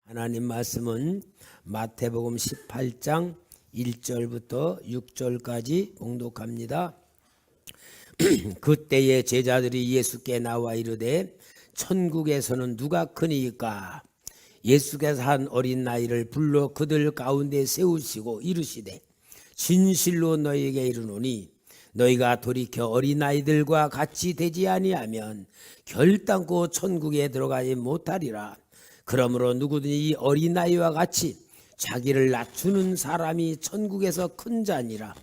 하나님 말씀은 마태복음 18장 1절부터 6절까지 봉독합니다. 그때에 제자들이 예수께 나와 이르되 천국에서는 누가 크니까? 예수께서 한 어린 나이를 불러 그들 가운데 세우시고 이르시되 진실로 너희에게 이르노니 너희가 돌이켜 어린아이들과 같이 되지 아니하면 결단코 천국에 들어가지 못하리라. 그러므로 누구든지 이 어린아이와 같이 자기를 낮추는 사람이 천국에서 큰 자니라.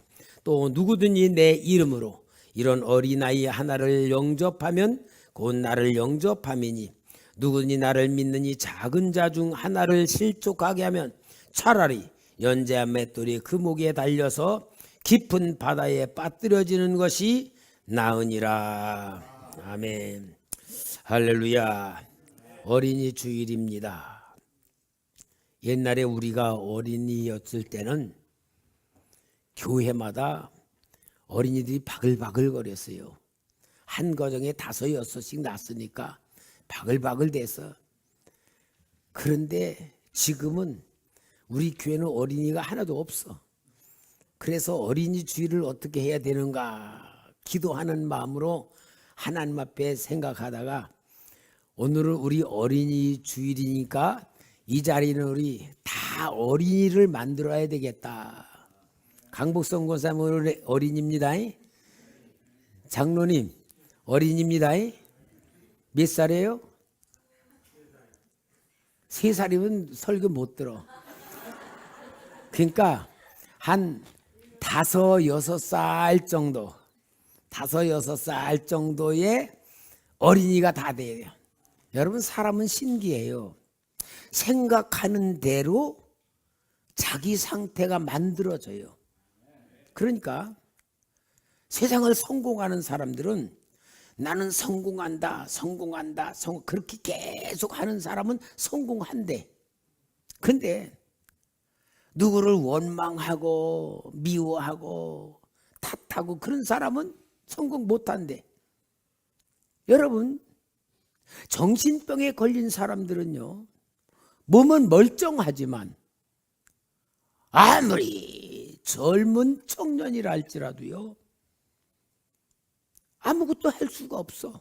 또 누구든지 내 이름으로 이런 어린아이 하나를 영접하면 곧 나를 영접함이니 누구든지 나를 믿는 이 작은 자 중 하나를 실족하게 하면 차라리 연재한 맷돌이 그 목에 달려서 깊은 바다에 빠뜨려지는 것이 나으니라. 아멘. 할렐루야. 어린이 주일입니다. 옛날에 우리가 어린이였을 때는 교회마다 어린이들이 바글바글 거렸어요. 한 가정에 5, 6씩 낳았으니까 바글바글 돼서. 그런데 지금은 우리 교회는 어린이가 하나도 없어. 그래서 어린이 주일을 어떻게 해야 되는가 기도하는 마음으로 하나님 앞에 생각하다가 오늘은 우리 어린이 주일이니까 이 자리는 우리 다 어린이를 만들어야 되겠다. 강복성 권사님 오늘 어린이입니다. 장로님 어린이입니다. 몇 살이에요? 3살이면 설교 못 들어. 그러니까 한 5, 6살 정도, 5, 6살 정도의 어린이가 다 돼요. 여러분, 사람은 신기해요. 생각하는 대로 자기 상태가 만들어져요. 그러니까 세상을 성공하는 사람들은 나는 성공한다, 그렇게 계속 하는 사람은 성공한대. 근데 누구를 원망하고 미워하고 탓하고 그런 사람은 성공 못한대. 여러분, 정신병에 걸린 사람들은요, 몸은 멀쩡하지만 아무리 젊은 청년이라 할지라도요 아무것도 할 수가 없어.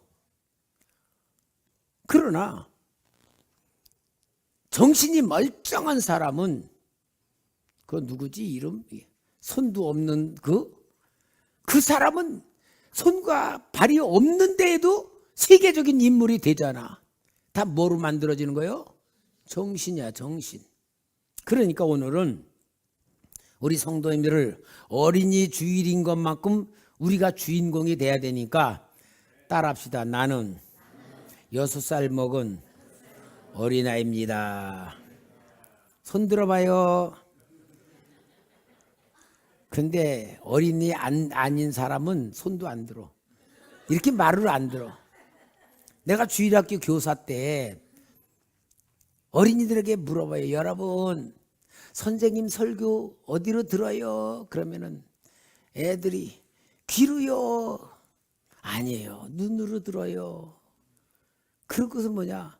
그러나 정신이 멀쩡한 사람은 그 누구지 이름? 손도 없는 그 사람은 손과 발이 없는 데에도 세계적인 인물이 되잖아. 다 뭐로 만들어지는 거예요? 정신이야, 정신. 그러니까 오늘은 우리 성도님들을 어린이 주일인 것만큼 우리가 주인공이 돼야 되니까 따라합시다. 나는 6살 먹은 어린아이입니다. 손 들어봐요. 근데 어린이 아닌 사람은 손도 안 들어. 이렇게 말을 안 들어. 내가 주일학교 교사 때 어린이들에게 물어봐요. 여러분, 선생님 설교 어디로 들어요? 그러면은 애들이 귀로요. 아니에요. 눈으로 들어요. 그러고서 뭐냐?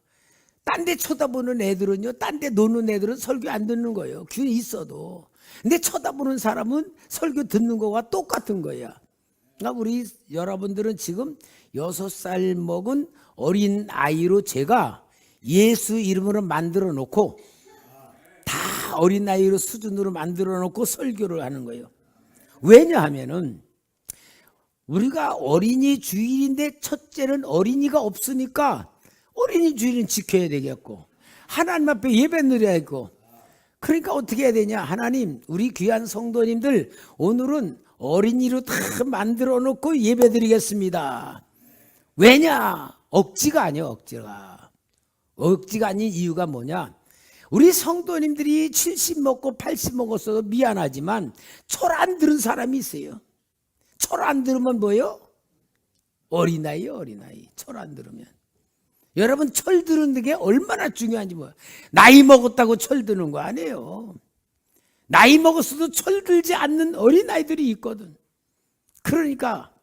딴 데 쳐다보는 애들은요, 딴 데 노는 애들은 설교 안 듣는 거예요. 귀는 있어도. 근데 쳐다보는 사람은 설교 듣는 거와 똑같은 거야. 그러니까 우리 여러분들은 지금 6살 먹은 어린 아이로 제가 예수 이름으로 만들어 놓고 다 어린 아이로 수준으로 만들어 놓고 설교를 하는 거예요. 왜냐하면은 우리가 어린이 주일인데 첫째는 어린이가 없으니까 어린이 주일은 지켜야 되겠고 하나님 앞에 예배 드려야겠고, 그러니까 어떻게 해야 되냐? 하나님, 우리 귀한 성도님들 오늘은 어린이로 다 만들어 놓고 예배 드리겠습니다. 왜냐? 억지가 아니야. 억지가 아닌 이유가 뭐냐? 우리 성도님들이 70 먹고 80 먹었어도 미안하지만 철 안 들은 사람이 있어요. 철 안 들으면 뭐예요? 어린아이요, 어린아이. 철 안 들으면. 여러분, 철 드는 게 얼마나 중요한지 뭐야. 나이 먹었다고 철 드는 거 아니에요. 나이 먹었어도 철 들지 않는 어린아이들이 있거든. 그러니까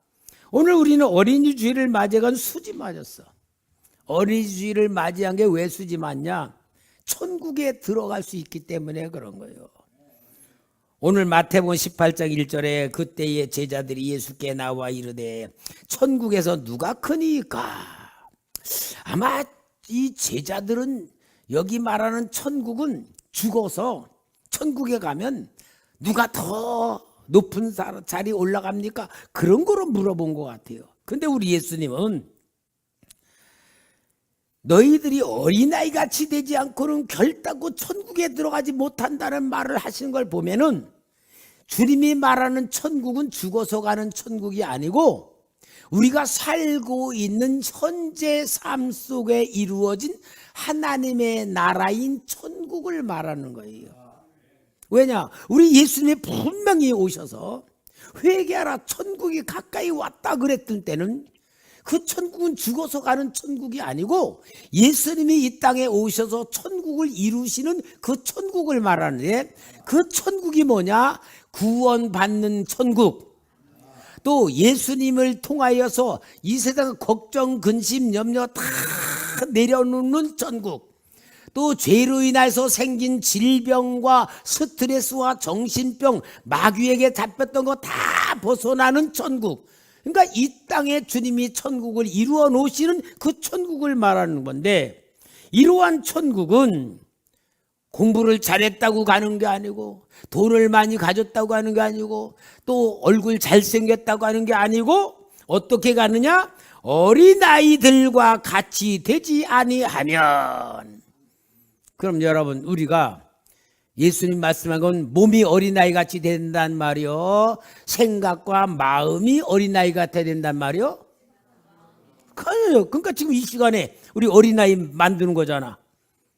오늘 우리는 어린이 주일을 맞이한 수지 맞았어. 어린이 주일을 맞이한 게 왜 수지 맞냐? 천국에 들어갈 수 있기 때문에 그런 거예요. 오늘 마태복음 18장 1절에 그때의 제자들이 예수께 나와 이르되 천국에서 누가 크니까? 아마 이 제자들은 여기 말하는 천국은 죽어서 천국에 가면 누가 더 높은 자리에 올라갑니까? 그런 거로 물어본 것 같아요. 근데 우리 예수님은 너희들이 어린아이 같이 되지 않고는 결단코 천국에 들어가지 못한다는 말을 하시는 걸 보면은 주님이 말하는 천국은 죽어서 가는 천국이 아니고 우리가 살고 있는 현재 삶 속에 이루어진 하나님의 나라인 천국을 말하는 거예요. 왜냐? 우리 예수님이 분명히 오셔서 회개하라 천국이 가까이 왔다 그랬던 때는 그 천국은 죽어서 가는 천국이 아니고 예수님이 이 땅에 오셔서 천국을 이루시는 그 천국을 말하는데 그 천국이 뭐냐? 구원받는 천국. 또 예수님을 통하여서 이 세상 걱정, 근심, 염려 다 내려놓는 천국. 또 죄로 인해서 생긴 질병과 스트레스와 정신병, 마귀에게 잡혔던 거 다 벗어나는 천국. 그러니까 이 땅에 주님이 천국을 이루어 놓으시는 그 천국을 말하는 건데 이러한 천국은 공부를 잘했다고 가는 게 아니고 돈을 많이 가졌다고 하는 게 아니고 또 얼굴 잘생겼다고 하는 게 아니고 어떻게 가느냐? 어린아이들과 같이 되지 아니하면. 그럼 여러분 우리가 예수님 말씀한 건 몸이 어린아이 같이 된단 말이요, 생각과 마음이 어린아이 같아야 된단 말이요? 그러니까 지금 이 시간에 우리 어린아이 만드는 거잖아.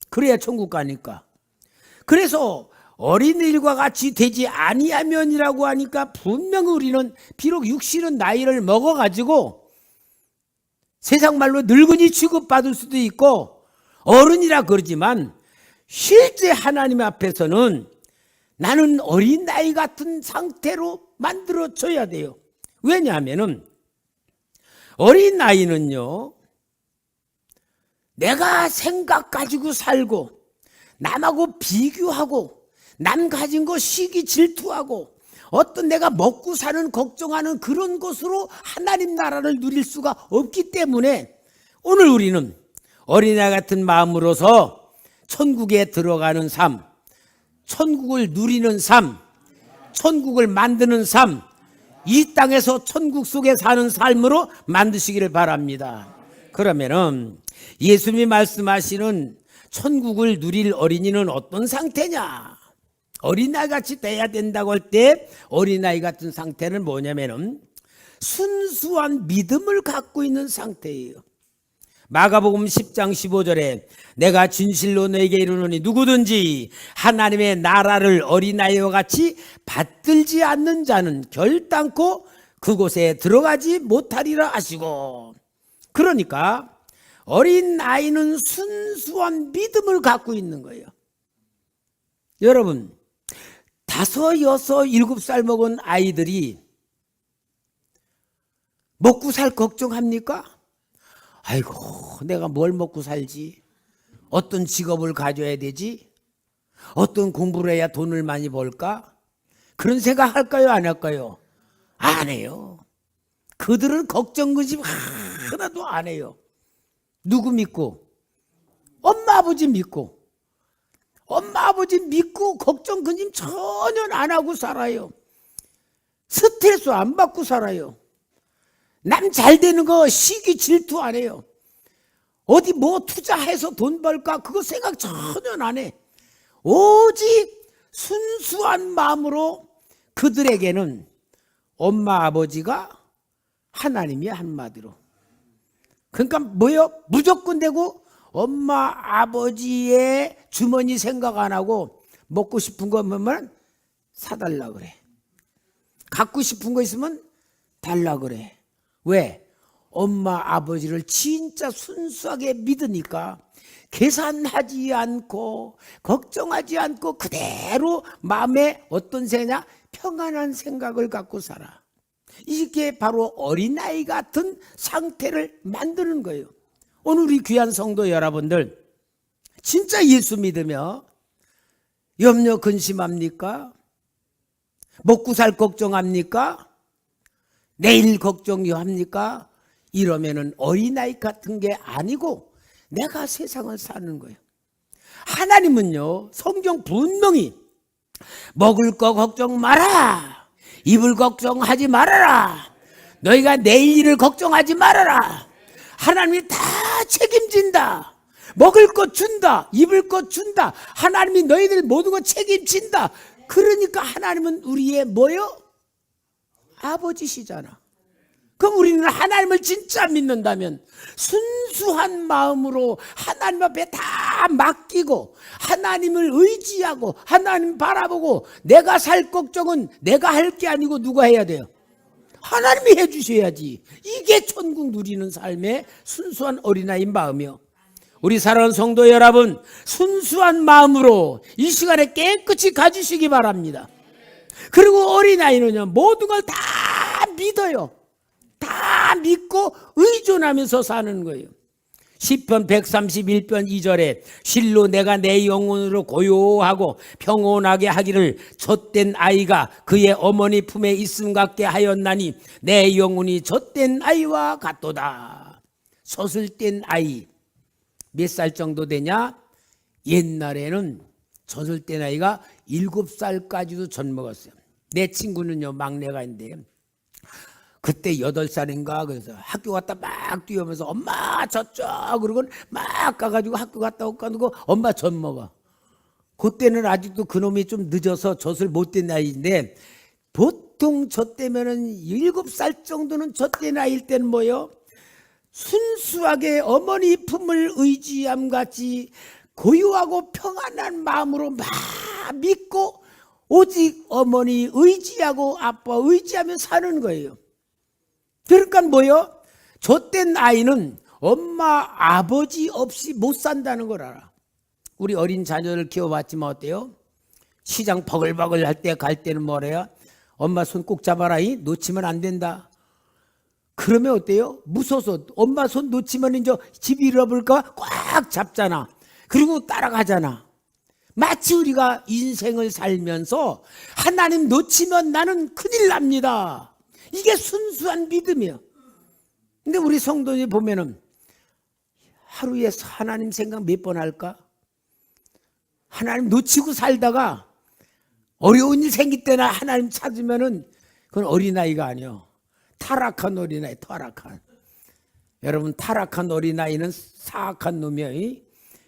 그래야 천국 가니까. 그래서 어린이들과 같이 되지 아니하면이라고 하니까 분명히 우리는 비록 육신은 나이를 먹어가지고 세상 말로 늙은이 취급받을 수도 있고 어른이라 그러지만 실제 하나님 앞에서는 나는 어린아이 같은 상태로 만들어줘야 돼요. 왜냐하면 어린아이는요, 내가 생각 가지고 살고 남하고 비교하고 남 가진 거 시기 질투하고 어떤 내가 먹고 사는 걱정하는 그런 것으로 하나님 나라를 누릴 수가 없기 때문에 오늘 우리는 어린아이 같은 마음으로서 천국에 들어가는 삶, 천국을 누리는 삶, 천국을 만드는 삶, 이 땅에서 천국 속에 사는 삶으로 만드시기를 바랍니다. 그러면은 예수님이 말씀하시는 천국을 누릴 어린이는 어떤 상태냐? 어린아이 같이 돼야 된다고 할 때 어린아이 같은 상태는 뭐냐면은 순수한 믿음을 갖고 있는 상태예요. 마가복음 10장 15절에 내가 진실로 너에게 이르노니 누구든지 하나님의 나라를 어린아이와 같이 받들지 않는 자는 결단코 그곳에 들어가지 못하리라 하시고, 그러니까 어린아이는 순수한 믿음을 갖고 있는 거예요. 여러분 5, 6, 7살 먹은 아이들이 먹고 살 걱정합니까? 아이고 내가 뭘 먹고 살지? 어떤 직업을 가져야 되지? 어떤 공부를 해야 돈을 많이 벌까? 그런 생각 할까요? 안 할까요? 안 해요. 그들은 걱정 근심 하나도 안 해요. 누구 믿고? 엄마 아버지 믿고. 엄마 아버지 믿고 걱정 근심 전혀 안 하고 살아요. 스트레스 안 받고 살아요. 남 잘 되는 거 시기 질투 안 해요. 어디 뭐 투자해서 돈 벌까 그거 생각 전혀 안 해. 오직 순수한 마음으로 그들에게는 엄마 아버지가 하나님이야, 한마디로. 그러니까 뭐요? 무조건 되고 엄마 아버지의 주머니 생각 안 하고 먹고 싶은 거 보면 사달라 그래. 갖고 싶은 거 있으면 달라 그래. 왜? 엄마 아버지를 진짜 순수하게 믿으니까 계산하지 않고 걱정하지 않고 그대로 마음에 어떤 생각? 평안한 생각을 갖고 살아. 이게 바로 어린아이 같은 상태를 만드는 거예요. 오늘 우리 귀한 성도 여러분들, 진짜 예수 믿으며 염려 근심합니까? 먹고 살 걱정합니까? 내일 걱정합니까? 이러면은 어린아이 같은 게 아니고 내가 세상을 사는 거예요. 하나님은요, 성경 분명히 먹을 거 걱정 마라, 입을 걱정하지 말아라, 너희가 내일 일을 걱정하지 말아라. 하나님이 다 책임진다. 먹을 것 준다, 입을 것 준다. 하나님이 너희들 모든 것 책임진다. 그러니까 하나님은 우리의 뭐요? 아버지시잖아. 그럼 우리는 하나님을 진짜 믿는다면 순수한 마음으로 하나님 앞에 다 맡기고 하나님을 의지하고 하나님 바라보고, 내가 살 걱정은 내가 할 게 아니고 누가 해야 돼요? 하나님이 해주셔야지. 이게 천국 누리는 삶의 순수한 어린아이인 마음이요. 우리 사랑하는 성도 여러분, 순수한 마음으로 이 시간에 깨끗이 가지시기 바랍니다. 그리고 어린아이는요, 모든 걸 다 믿어요. 다 믿고 의존하면서 사는 거예요. 시편 131편 2절에 실로 내가 내 영혼으로 고요하고 평온하게 하기를 젖된 아이가 그의 어머니 품에 있음 같게 하였나니 내 영혼이 젖된 아이와 같도다. 젖을 뗀 아이 몇 살 정도 되냐? 옛날에는 젖을 뗀 아이가 7살까지도 젖 먹었어요. 내 친구는요, 막내가 있는데 그때 8살인가 그래서 학교 갔다 막 뛰어오면서 엄마 젖줘 그러고 막 가가지고 학교 갔다 오고 엄마 젖 먹어. 그때는 아직도 그놈이 좀 늦어서 젖을 못 뗀 나이인데, 보통 젖 떼면은 7살 정도는 젖 뗀 나이일 때는 뭐요? 순수하게 어머니 품을 의지함 같이 고요하고 평안한 마음으로 막 믿고 오직 어머니 의지하고 아빠 의지하며 사는 거예요. 그러니까 뭐요? 젖된 아이는 엄마 아버지 없이 못 산다는 걸 알아. 우리 어린 자녀를 키워봤지만 어때요? 시장 버글버글 할 때 갈 때는 뭐래요? 엄마 손 꼭 잡아라, 놓치면 안 된다. 그러면 어때요? 무서워서 엄마 손 놓치면 이제 집 잃어버릴까 꽉 잡잖아. 그리고 따라가잖아. 마치 우리가 인생을 살면서 하나님 놓치면 나는 큰일 납니다. 이게 순수한 믿음이에요. 근데 우리 성도님 보면은 하루에 하나님 생각 몇 번 할까? 하나님 놓치고 살다가 어려운 일 생길 때나 하나님 찾으면은 그건 어린아이가 아니에요. 타락한 어린아이, 타락한. 여러분, 타락한 어린아이는 사악한 놈이에요.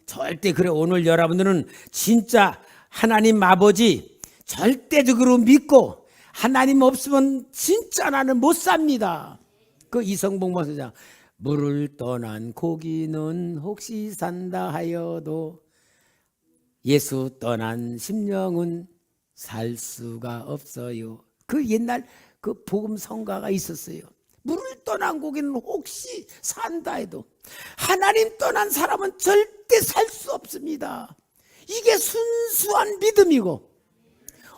절대 그래. 오늘 여러분들은 진짜 하나님 아버지 절대적으로 믿고 하나님 없으면 진짜 나는 못 삽니다. 그 이성봉 목사장, 물을 떠난 고기는 혹시 산다 하여도 예수 떠난 심령은 살 수가 없어요. 그 옛날 그 복음 성가가 있었어요. 물을 떠난 고기는 혹시 산다 해도 하나님 떠난 사람은 절대 살 수 없습니다. 이게 순수한 믿음이고,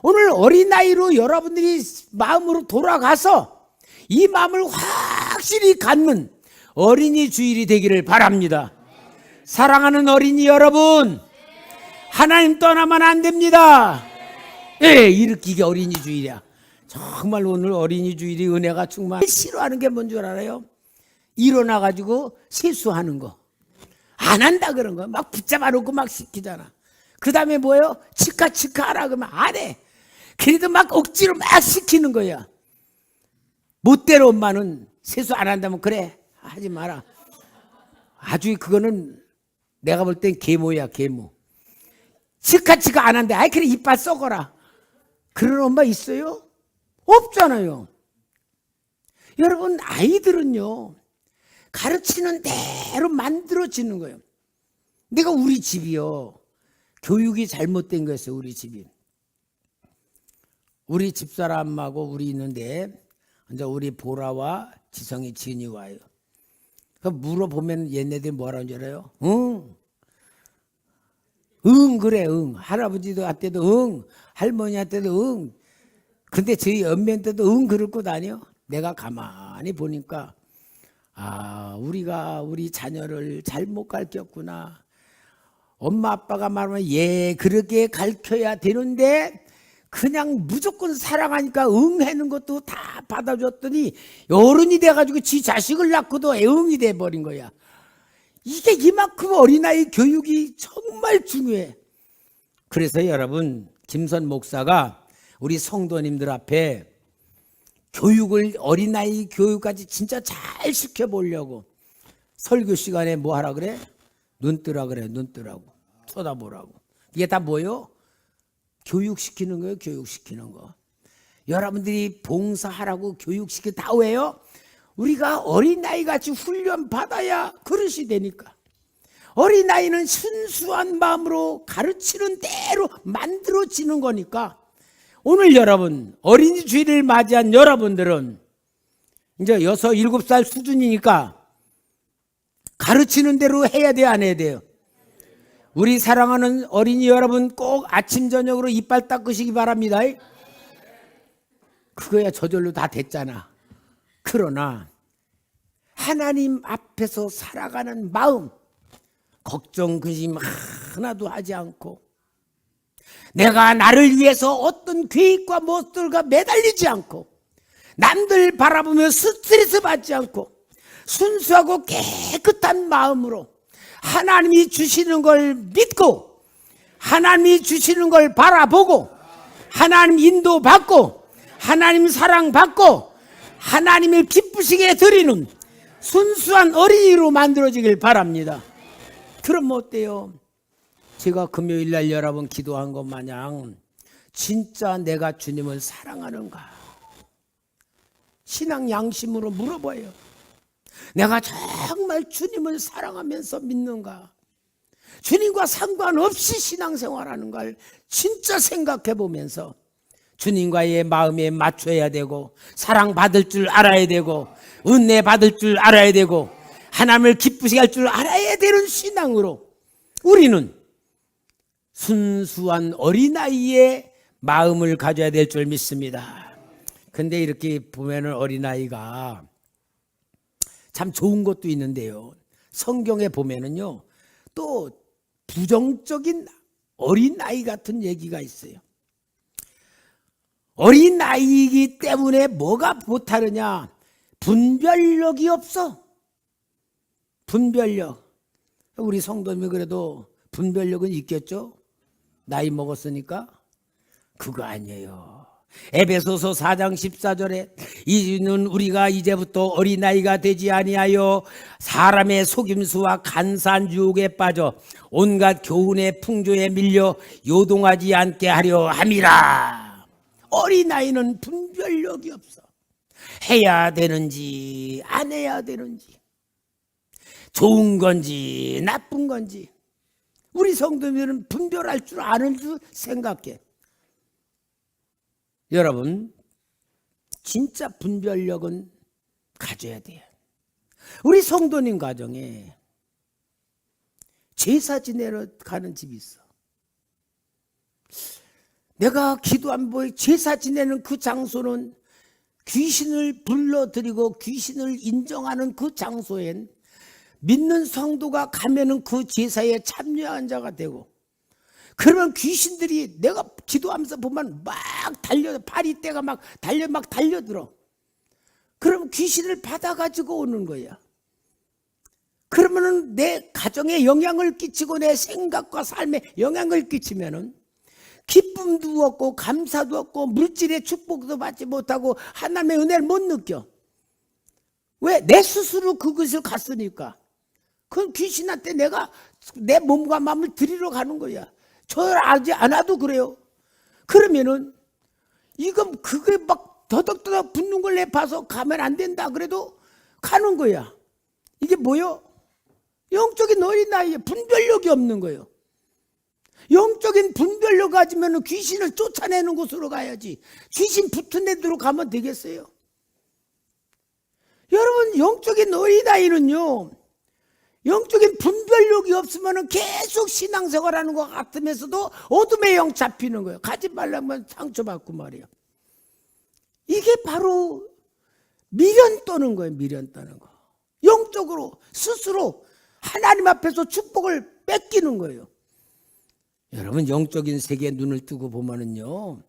오늘 어린아이로 여러분들이 마음으로 돌아가서 이 마음을 확실히 갖는 어린이 주일이 되기를 바랍니다. 사랑하는 어린이 여러분, 하나님 떠나면 안 됩니다. 예, 이게 어린이 주일이야. 정말 오늘 어린이 주일이 은혜가 충만. 싫어하는 게 뭔 줄 알아요? 일어나가지고 세수하는 거. 안 한다 그런 거. 막 붙잡아 놓고 막 시키잖아. 그 다음에 뭐예요? 치카 하라 그러면 안 해. 그래도 막 억지로 막 시키는 거야. 못대로 엄마는 세수 안 한다면 그래, 하지 마라. 아주 그거는 내가 볼 땐 계모야, 계모. 치카 안 한대. 아이 그래 이빨 썩어라. 그런 엄마 있어요? 없잖아요. 여러분, 아이들은요 가르치는 대로 만들어지는 거예요. 내가 우리 집이요, 교육이 잘못된 거였어요. 우리 집이. 우리 집사람하고 우리 있는데 이제 우리 보라와 지성이 진이 와요. 그 물어보면 얘네들이 뭐라는 줄 알아요? 응. 응, 그래, 응. 할아버지한테도 응. 할머니한테도 응. 근데 저희 연면때도 응 그러고 다녀. 내가 가만히 보니까 우리가 우리 자녀를 잘못 가르쳤구나. 엄마 아빠가 말하면 그렇게 가르쳐야 되는데 그냥 무조건 사랑하니까 응하는 것도 다 받아줬더니 어른이 돼가지고 지 자식을 낳고도 애응이 돼버린 거야. 이게 이만큼 어린아이 교육이 정말 중요해. 그래서 여러분, 김선 목사가 우리 성도님들 앞에 교육을, 어린아이 교육까지 진짜 잘 시켜보려고 설교 시간에 뭐 하라 그래? 눈 뜨라 그래. 눈 뜨라고. 쳐다보라고. 이게 다 뭐예요? 교육시키는 거예요. 교육시키는 거. 여러분들이 봉사하라고 교육시키 다 왜요? 우리가 어린아이같이 훈련 받아야 그릇이 되니까. 어린아이는 순수한 마음으로 가르치는 대로 만들어지는 거니까. 오늘 여러분, 어린이 주일을 맞이한 여러분들은 이제 6, 7살 수준이니까 가르치는 대로 해야 돼요, 안 해야 돼요? 우리 사랑하는 어린이 여러분, 꼭 아침 저녁으로 이빨 닦으시기 바랍니다. 그거야 저절로 다 됐잖아. 그러나 하나님 앞에서 살아가는 마음, 걱정 근심 하나도 하지 않고, 내가 나를 위해서 어떤 계획과 무엇들과 매달리지 않고, 남들 바라보며 스트레스 받지 않고, 순수하고 깨끗한 마음으로 하나님이 주시는 걸 믿고, 하나님이 주시는 걸 바라보고, 하나님 인도 받고, 하나님 사랑 받고, 하나님을 기쁘시게 드리는 순수한 어린이로 만들어지길 바랍니다. 그럼 어때요? 제가 금요일 날 여러분 기도한 것 마냥 진짜 내가 주님을 사랑하는가? 신앙 양심으로 물어봐요. 내가 정말 주님을 사랑하면서 믿는가? 주님과 상관없이 신앙생활하는 걸 진짜 생각해 보면서 주님과의 마음에 맞춰야 되고, 사랑받을 줄 알아야 되고, 은혜 받을 줄 알아야 되고, 하나님을 기쁘시게 할 줄 알아야 되는 신앙으로 우리는 순수한 어린아이의 마음을 가져야 될 줄 믿습니다. 근데 이렇게 보면은 어린아이가 참 좋은 것도 있는데요, 성경에 보면은요 또 부정적인 어린아이 같은 얘기가 있어요. 어린아이이기 때문에 뭐가 못하느냐? 분별력이 없어. 분별력. 우리 성도님이 그래도 분별력은 있겠죠? 나이 먹었으니까? 그거 아니에요. 에베소서 4장 14절에 이는 우리가 이제부터 어린아이가 되지 아니하여 사람의 속임수와 간사한 유혹에 빠져 온갖 교훈의 풍조에 밀려 요동하지 않게 하려 함이라. 어린아이는 분별력이 없어. 해야 되는지 안 해야 되는지, 좋은 건지 나쁜 건지 우리 성도님은 분별할 줄 아는 줄 생각해. 여러분, 진짜 분별력은 가져야 돼요. 우리 성도님 가정에 제사 지내러 가는 집이 있어. 내가 기도한 제사 지내는 그 장소는 귀신을 불러들이고 귀신을 인정하는 그 장소엔 믿는 성도가 가면은 그 제사에 참여한 자가 되고, 그러면 귀신들이 내가 기도하면서 보면 막 파리떼가 막 달려들어. 그럼 귀신을 받아가지고 오는 거야. 그러면은 내 가정에 영향을 끼치고 내 생각과 삶에 영향을 끼치면은 기쁨도 없고 감사도 없고 물질의 축복도 받지 못하고 하나님의 은혜를 못 느껴. 왜? 내 스스로 그것을 갔으니까. 그건 귀신한테 내가 내 몸과 마음을 드리러 가는 거야. 저 알지 않아도 그래요. 그러면은 이건 그게 막 더덕더덕 붙는 걸 내 봐서 가면 안 된다 그래도 가는 거야. 이게 뭐요? 영적인 어린아이에 분별력이 없는 거예요. 영적인 분별력 가지면 귀신을 쫓아내는 곳으로 가야지. 귀신 붙은 데로 가면 되겠어요? 여러분, 영적인 어린아이는요, 영적인 분별력이 없으면 계속 신앙생활하는 것 같으면서도 어둠의 영 잡히는 거예요. 가지 말라면 상처받고 말이에요. 이게 바로 미련 떠는 거예요. 미련 떠는 거. 영적으로 스스로 하나님 앞에서 축복을 뺏기는 거예요. 여러분 영적인 세계에 눈을 뜨고 보면은요,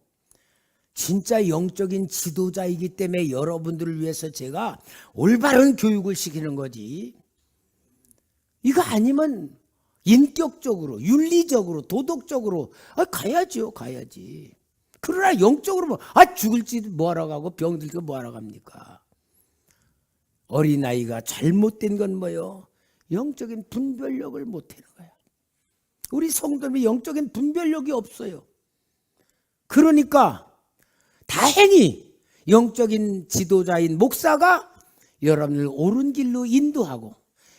진짜 영적인 지도자이기 때문에 여러분들을 위해서 제가 올바른 교육을 시키는 거지. 이거 아니면 인격적으로, 윤리적으로, 도덕적으로 가야지요, 가야지. 그러나 영적으로 뭐 죽을지 뭐하러 가고 병들고 뭐하러 갑니까? 어린아이가 잘못된 건 뭐요? 영적인 분별력을 못하는 거야. 우리 성도님이 영적인 분별력이 없어요. 그러니까 다행히 영적인 지도자인 목사가 여러분을 옳은 길로 인도하고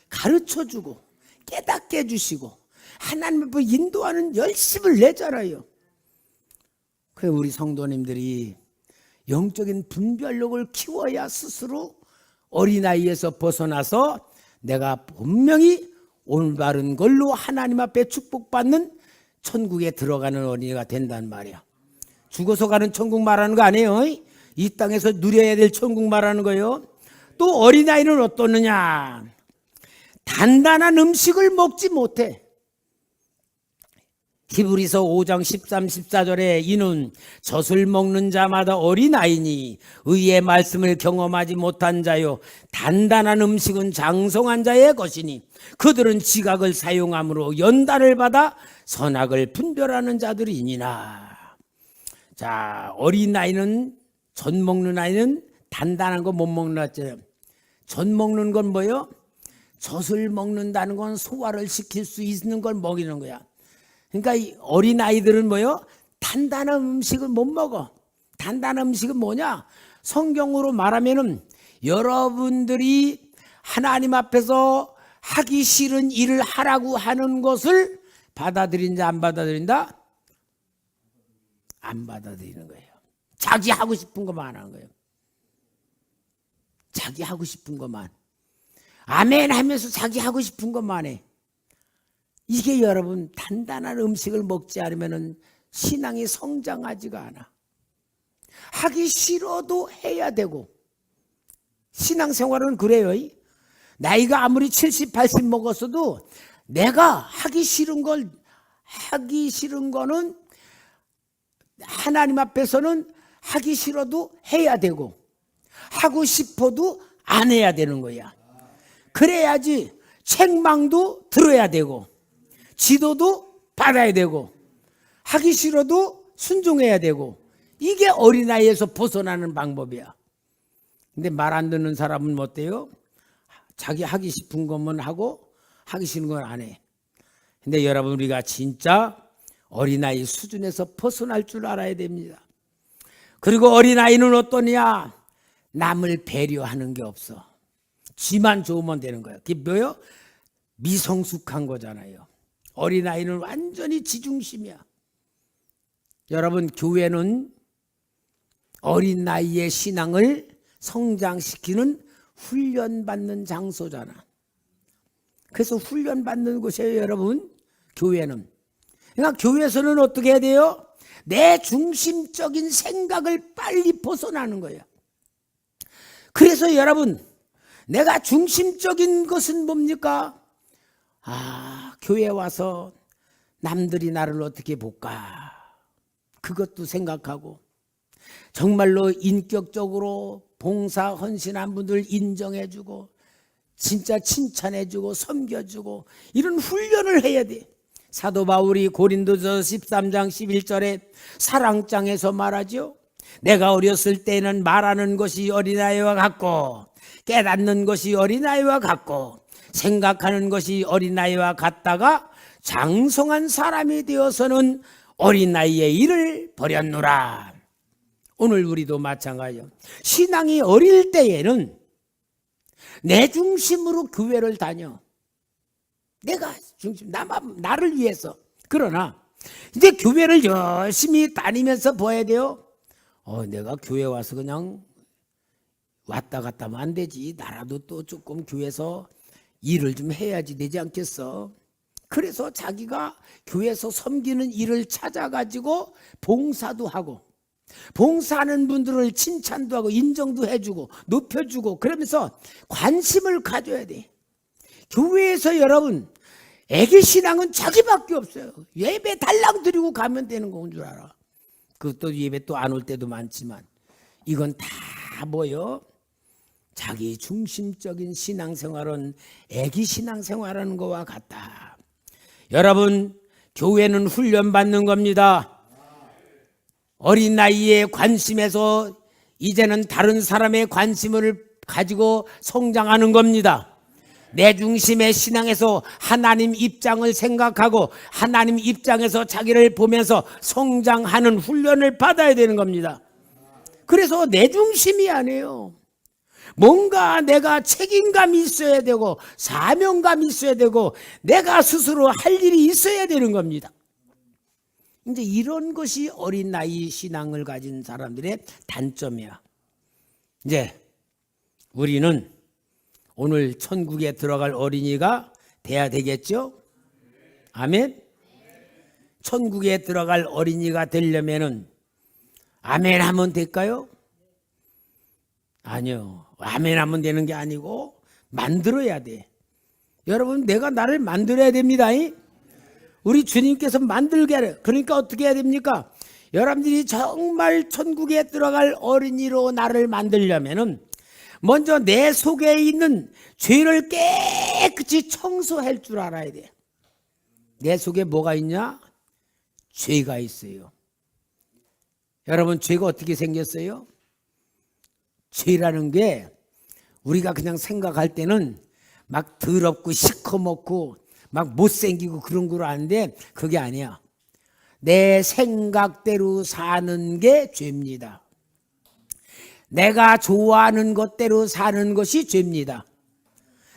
가르쳐주고 깨닫게 해주시고 하나님을 인도하는 열심을 내잖아요. 그래 우리 성도님들이 영적인 분별력을 키워야 스스로 어린아이에서 벗어나서 내가 분명히 올바른 걸로 하나님 앞에 축복받는 천국에 들어가는 어린이가 된단 말이야. 죽어서 가는 천국 말하는 거 아니에요. 이 땅에서 누려야 될 천국 말하는 거예요. 또 어린아이는 어떠느냐? 단단한 음식을 먹지 못해. 히브리서 5장 13, 14절에 이는 젖을 먹는 자마다 어린아이니 의의 말씀을 경험하지 못한 자요 단단한 음식은 장성한 자의 것이니 그들은 지각을 사용함으로 연단을 받아 선악을 분별하는 자들이니라. 자, 어린아이는 젖 먹는 아이는 단단한 거 못 먹는 아이잖아요. 젖 먹는 건 뭐예요? 젖을 먹는다는 건 소화를 시킬 수 있는 걸 먹이는 거야. 그러니까 이 어린아이들은 뭐요? 단단한 음식을 못 먹어. 단단한 음식은 뭐냐? 성경으로 말하면은 여러분들이 하나님 앞에서 하기 싫은 일을 하라고 하는 것을 받아들인다 안 받아들인다? 안 받아들이는 거예요. 자기 하고 싶은 것만 하는 거예요. 자기 하고 싶은 것만. 아멘 하면서 자기 하고 싶은 것만 해. 이게 여러분 단단한 음식을 먹지 않으면 신앙이 성장하지가 않아. 하기 싫어도 해야 되고. 신앙생활은 그래요. 나이가 아무리 70, 80 먹었어도 내가 하기 싫은 거는 하나님 앞에서는 하기 싫어도 해야 되고 하고 싶어도 안 해야 되는 거야. 그래야지 책망도 들어야 되고 지도도 받아야 되고 하기 싫어도 순종해야 되고 이게 어린아이에서 벗어나는 방법이야. 근데 말 안 듣는 사람은 어때요? 자기 하기 싶은 것만 하고 하기 싫은 건 안 해. 근데 여러분 우리가 진짜 어린아이 수준에서 벗어날 줄 알아야 됩니다. 그리고 어린아이는 어떠냐? 남을 배려하는 게 없어. 지만 좋으면 되는 거예요. 그게 뭐예요? 미성숙한 거잖아요. 어린아이는 완전히 지중심이야. 여러분 교회는 어린 나이의 신앙을 성장시키는 훈련받는 장소잖아. 그래서 훈련받는 곳이에요 여러분. 교회는. 그러니까 교회에서는 어떻게 해야 돼요? 내 중심적인 생각을 빨리 벗어나는 거예요. 그래서 여러분 내가 중심적인 것은 뭡니까? 교회 와서 남들이 나를 어떻게 볼까? 그것도 생각하고 정말로 인격적으로 봉사 헌신한 분들 인정해주고 진짜 칭찬해주고 섬겨주고 이런 훈련을 해야 돼. 사도 바울이 고린도서 13장 11절에 사랑장에서 말하죠. 내가 어렸을 때는 말하는 것이 어린아이와 같고 깨닫는 것이 어린아이와 같고 생각하는 것이 어린아이와 같다가 장성한 사람이 되어서는 어린아이의 일을 버렸노라. 오늘 우리도 마찬가지예요. 신앙이 어릴 때에는 내 중심으로 교회를 다녀. 내가 중심, 나를 위해서. 그러나 이제 교회를 열심히 다니면서 봐야 돼요. 내가 교회 와서 그냥 왔다 갔다 하면 안 되지. 나라도 또 조금 교회에서 일을 좀 해야지 되지 않겠어. 그래서 자기가 교회에서 섬기는 일을 찾아가지고 봉사도 하고 봉사하는 분들을 칭찬도 하고 인정도 해주고 높여주고 그러면서 관심을 가져야 돼. 교회에서 여러분 애기 신앙은 자기밖에 없어요. 예배 달랑 드리고 가면 되는 건 줄 알아. 그것도 예배 또 안 올 때도 많지만 이건 다 뭐요? 자기 중심적인 신앙생활은 애기 신앙생활하는 것과 같다. 여러분, 교회는 훈련받는 겁니다. 어린 나이에 관심에서 이제는 다른 사람의 관심을 가지고 성장하는 겁니다. 내 중심의 신앙에서 하나님 입장을 생각하고 하나님 입장에서 자기를 보면서 성장하는 훈련을 받아야 되는 겁니다. 그래서 내 중심이 아니에요. 뭔가 내가 책임감이 있어야 되고 사명감이 있어야 되고 내가 스스로 할 일이 있어야 되는 겁니다. 이제 이런 것이 어린 나이 신앙을 가진 사람들의 단점이야. 이제 우리는 오늘 천국에 들어갈 어린이가 돼야 되겠죠? 아멘? 천국에 들어갈 어린이가 되려면은 아멘 하면 될까요? 아니요. 아멘 하면 되는 게 아니고 만들어야 돼. 여러분, 내가 나를 만들어야 됩니다. 우리 주님께서 만들게 하래. 그러니까 어떻게 해야 됩니까? 여러분들이 정말 천국에 들어갈 어린이로 나를 만들려면은 먼저 내 속에 있는 죄를 깨끗이 청소할 줄 알아야 돼. 내 속에 뭐가 있냐? 죄가 있어요. 여러분, 죄가 어떻게 생겼어요? 죄라는 게 우리가 그냥 생각할 때는 막 더럽고 시커멓고 막 못생기고 그런 걸 아는데 그게 아니야. 내 생각대로 사는 게 죄입니다. 내가 좋아하는 것대로 사는 것이 죄입니다.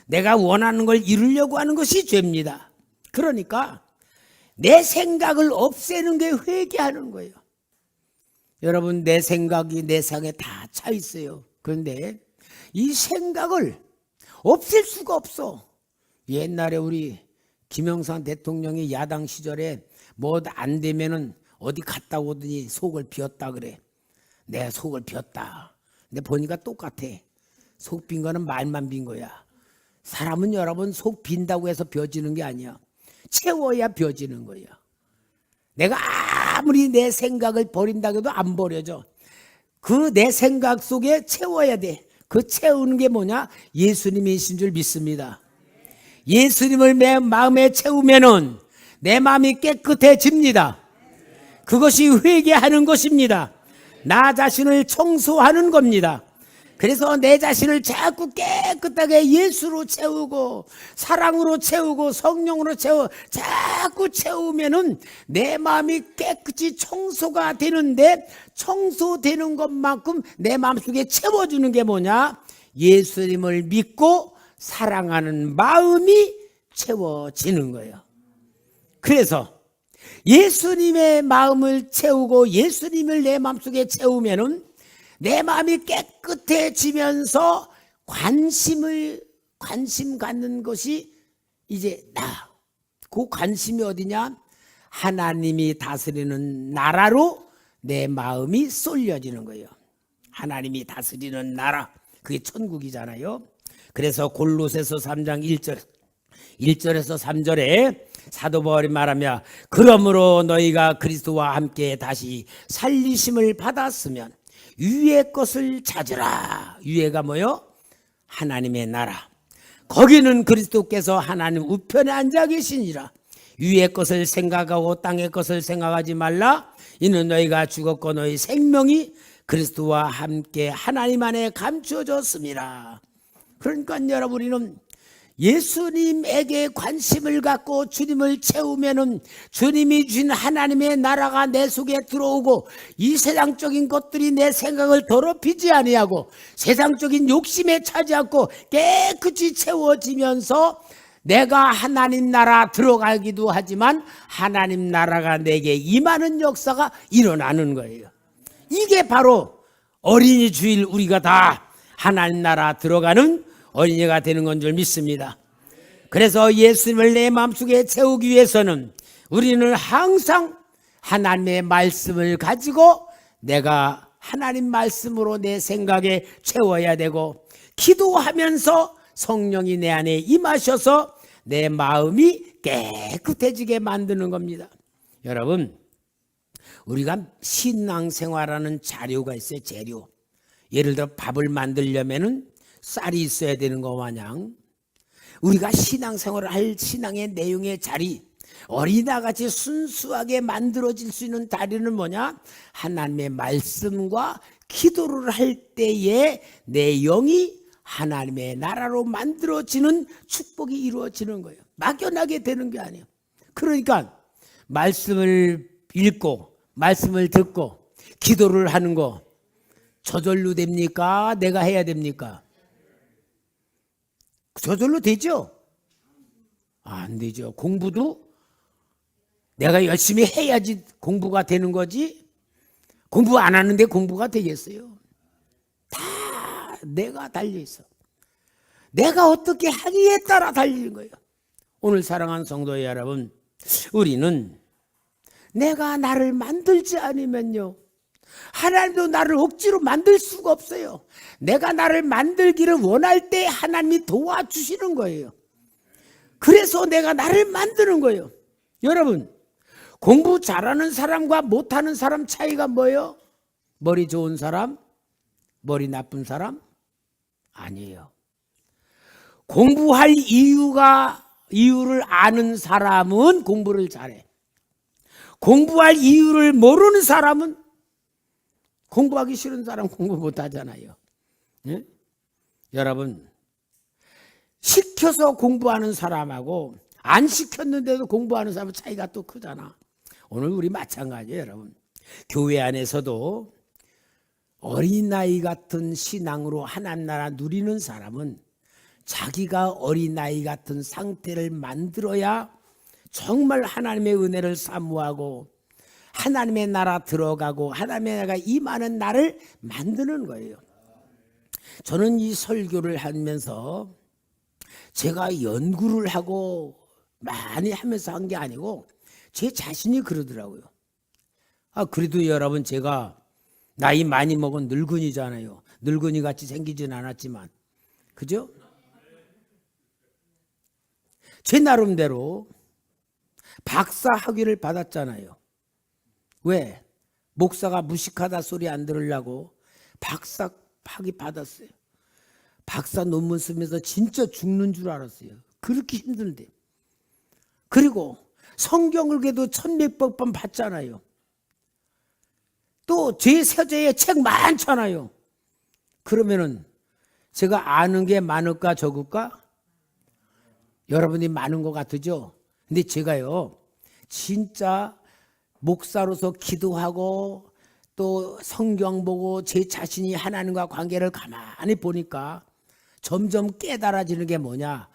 내가 원하는 걸 이루려고 하는 것이 죄입니다. 그러니까 내 생각을 없애는 게 회개하는 거예요. 여러분, 내 생각이 내 상에 다 차 있어요. 그런데 이 생각을 없앨 수가 없어. 옛날에 우리 김영삼 대통령이 야당 시절에 뭐 안 되면은 어디 갔다 오더니 속을 비웠다 그래. 내 속을 비웠다. 근데 보니까 똑같아. 속 빈 거는 말만 빈 거야. 사람은 여러분 속 빈다고 해서 비워지는 게 아니야. 채워야 비워지는 거야. 내가 아무리 내 생각을 버린다고 해도 안 버려져. 그 내 생각 속에 채워야 돼. 그 채우는 게 뭐냐? 예수님이신 줄 믿습니다. 예수님을 내 마음에 채우면은 내 마음이 깨끗해집니다. 그것이 회개하는 것입니다. 나 자신을 청소하는 겁니다. 그래서 내 자신을 자꾸 깨끗하게 예수로 채우고 사랑으로 채우고 성령으로 자꾸 채우면은 내 마음이 깨끗이 청소가 되는데, 청소되는 것만큼 내 마음속에 채워주는 게 뭐냐? 예수님을 믿고 사랑하는 마음이 채워지는 거예요. 그래서 예수님의 마음을 채우고 예수님을 내 마음속에 채우면은 내 마음이 깨끗해지면서 관심 갖는 것이 이제 나. 그 관심이 어디냐? 하나님이 다스리는 나라로 내 마음이 쏠려지는 거예요. 하나님이 다스리는 나라. 그게 천국이잖아요. 그래서 골로새서 3장 1절에서 3절에 사도 바울이 말하며, 그러므로 너희가 그리스도와 함께 다시 살리심을 받았으면 위의 것을 찾으라. 위에가 뭐요? 하나님의 나라. 거기는 그리스도께서 하나님 우편에 앉아 계시니라. 위의 것을 생각하고 땅의 것을 생각하지 말라. 이는 너희가 죽었고 너희 생명이 그리스도와 함께 하나님 안에 감추어졌습니다. 그러니까 여러분, 우리는 예수님에게 관심을 갖고 주님을 채우면은 주님이 주신 하나님의 나라가 내 속에 들어오고, 이 세상적인 것들이 내 생각을 더럽히지 아니하고 세상적인 욕심에 차지 않고 깨끗이 채워지면서 내가 하나님 나라 들어가기도 하지만 하나님 나라가 내게 임하는 역사가 일어나는 거예요. 이게 바로 어린이 주일 우리가 다 하나님 나라 들어가는 어린이가 되는 건 줄 믿습니다. 그래서 예수님을 내 마음속에 채우기 위해서는 우리는 항상 하나님의 말씀을 가지고 내가 하나님 말씀으로 내 생각에 채워야 되고, 기도하면서 성령이 내 안에 임하셔서 내 마음이 깨끗해지게 만드는 겁니다. 여러분, 우리가 신앙생활하는 자료가 있어요. 재료. 예를 들어 밥을 만들려면은 쌀이 있어야 되는 거 마냥 우리가 신앙생활을 할 신앙의 내용의 자리, 어린아같이 순수하게 만들어질 수 있는 자리는 뭐냐? 하나님의 말씀과 기도를 할 때에 내 영이 하나님의 나라로 만들어지는 축복이 이루어지는 거예요. 막연하게 되는 게 아니에요. 그러니까 말씀을 읽고 말씀을 듣고 기도를 하는 거 저절로 됩니까? 내가 해야 됩니까? 저절로 되죠? 안 되죠. 공부도 내가 열심히 해야지 공부가 되는 거지, 공부 안 하는데 공부가 되겠어요? 다 내가 달려있어. 내가 어떻게 하기에 따라 달리는 거예요. 오늘 사랑하는 성도 여러분, 우리는 내가 나를 만들지 않으면요, 하나님도 나를 억지로 만들 수가 없어요. 내가 나를 만들기를 원할 때 하나님이 도와주시는 거예요. 그래서 내가 나를 만드는 거예요. 여러분, 공부 잘하는 사람과 못하는 사람 차이가 뭐예요? 머리 좋은 사람? 머리 나쁜 사람? 아니에요. 공부할 이유를 아는 사람은 공부를 잘해. 공부할 이유를 모르는 사람은, 공부하기 싫은 사람 공부 못하잖아요. 예? 여러분, 시켜서 공부하는 사람하고 안 시켰는데도 공부하는 사람은 차이가 또 크잖아. 오늘 우리 마찬가지예요. 여러분, 교회 안에서도 어린아이 같은 신앙으로 하나님 나라 누리는 사람은 자기가 어린아이 같은 상태를 만들어야 정말 하나님의 은혜를 사모하고 하나님의 나라 들어가고 하나님의 나라가 임하는 나를 만드는 거예요. 저는 이 설교를 하면서 제가 연구를 하고 많이 하면서 한 게 아니고 제 자신이 그러더라고요. 그래도 여러분, 제가 나이 많이 먹은 늙은이잖아요. 늙은이 같이 생기진 않았지만, 그죠? 제 나름대로 박사 학위를 받았잖아요. 왜? 목사가 무식하다 소리 안 들으려고 박사 학위 받았어요. 박사 논문 쓰면서 진짜 죽는 줄 알았어요. 그렇게 힘든데. 그리고 성경을 그래도 1100번 봤잖아요. 또 제 서재에 책 많잖아요. 그러면은 제가 아는 게 많을까 적을까? 여러분이 많은 것 같으죠? 근데 제가요, 진짜 목사로서 기도하고 또 성경 보고 제 자신이 하나님과 관계를 가만히 보니까 점점 깨달아지는 게 뭐냐?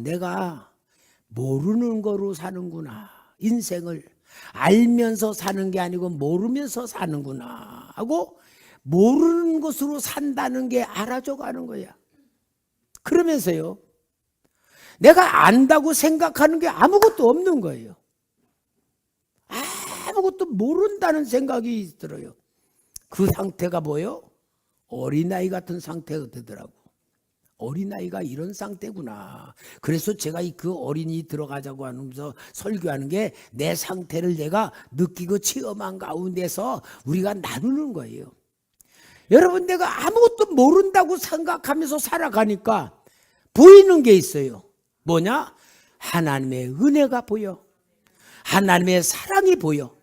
내가 모르는 거로 사는구나. 인생을 알면서 사는 게 아니고 모르면서 사는구나 하고, 모르는 것으로 산다는 게 알아져 가는 거야. 그러면서요, 내가 안다고 생각하는 게 아무것도 없는 거예요. 아무것도 모른다는 생각이 들어요. 그 상태가 뭐예요? 어린아이 같은 상태가 되더라고. 어린아이가 이런 상태구나. 그래서 제가 그 어린이 들어가자고 하면서 설교하는 게 내 상태를 내가 느끼고 체험한 가운데서 우리가 나누는 거예요. 여러분, 내가 아무것도 모른다고 생각하면서 살아가니까 보이는 게 있어요. 뭐냐? 하나님의 은혜가 보여. 하나님의 사랑이 보여.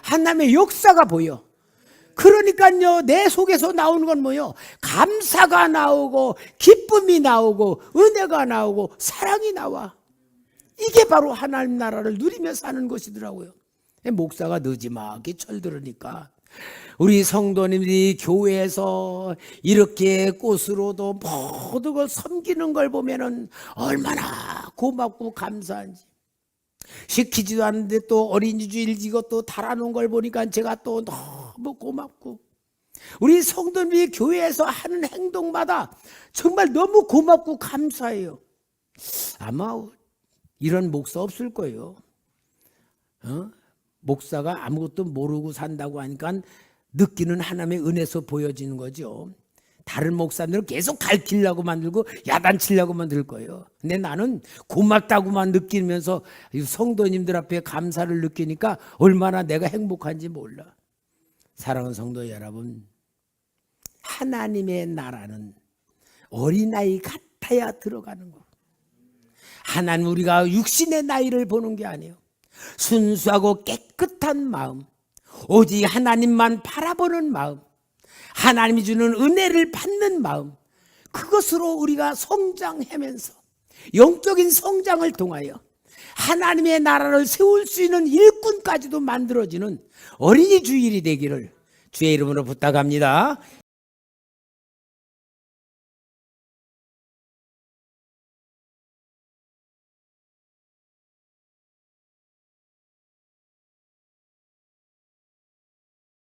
하나님의 역사가 보여. 그러니까요, 내 속에서 나오는 건 뭐예요? 감사가 나오고 기쁨이 나오고 은혜가 나오고 사랑이 나와. 이게 바로 하나님 나라를 누리며 사는 것이더라고요. 목사가 느지막이 철들으니까 우리 성도님들이 교회에서 이렇게 꽃으로도 모든 걸 섬기는 걸 보면은 얼마나 고맙고 감사한지. 시키지도 않는데 또 어린이주일 이것도 달아놓은 걸 보니까 제가 또 너무 고맙고, 우리 성도님이 교회에서 하는 행동마다 정말 너무 고맙고 감사해요. 아마 이런 목사 없을 거예요. 목사가 아무것도 모르고 산다고 하니까 느끼는 하나님의 은혜에서 보여지는 거죠. 다른 목사님들은 계속 가르치려고 만들고 야단치려고 만들 거예요. 근데 나는 고맙다고만 느끼면서 성도님들 앞에 감사를 느끼니까 얼마나 내가 행복한지 몰라. 사랑하는 성도 여러분, 하나님의 나라는 어린아이 같아야 들어가는 거. 하나님, 우리가 육신의 나이를 보는 게 아니에요. 순수하고 깨끗한 마음, 오직 하나님만 바라보는 마음, 하나님이 주는 은혜를 받는 마음, 그것으로 우리가 성장하면서 영적인 성장을 통하여 하나님의 나라를 세울 수 있는 일꾼까지도 만들어지는 어린이 주일이 되기를 주의 이름으로 부탁합니다.